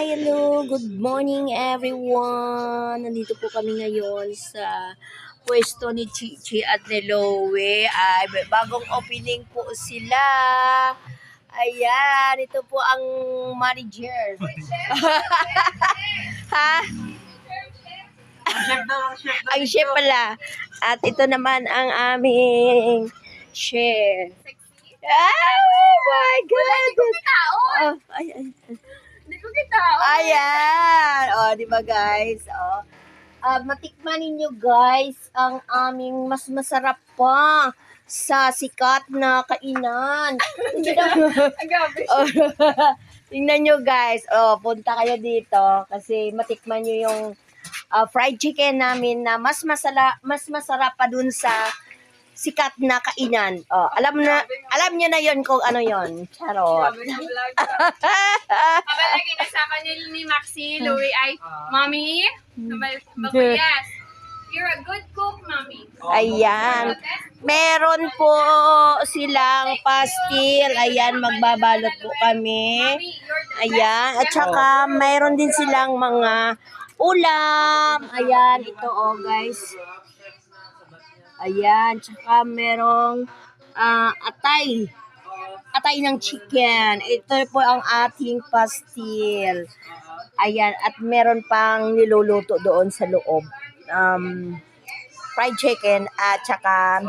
Hello, good morning everyone. Nandito po kami ngayon sa pwesto ni Chichi at ni Lowe. Ay, bagong opening po sila. Ayan, ito po ang manager. Ha? Ang chef pala. At ito naman ang aming chef. Oh my God! Oh, ay. Hindi ko kita. Ayan. O, di ba guys? O. Matikman ninyo guys ang aming mas masarap pa sa sikat na kainan. Hindi na. Agabi. Oh, tingnan nyo guys. O, punta kayo dito kasi matikman nyo yung fried chicken namin na mas masarap pa dun sa sikat na kainan. Oh, alam niyo na yon kung ano yon. Charot. Sabi ng vlog. Lagi na sa kanil ni Maxi, Louie ay, Mommy, yes, you're a good cook, Mommy. Ayan. Meron po silang pastil. Ayan, magbabalot po kami. Mommy, you're the Ayan. At saka, mayroon din silang mga ulam. Ayan, ito oh guys. Ayan, tsaka merong atay. Atay ng chicken. Ito po ang ating pastil. Ayan, at meron pang niluluto doon sa loob. Fried chicken at tsaka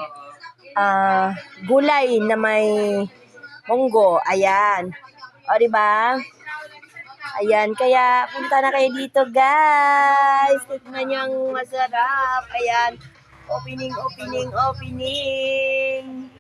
gulay na may munggo. Ayan. O, diba? Ayan, kaya punta na kayo dito, guys. Tignan niyo ang masarap. Ayan. Opening.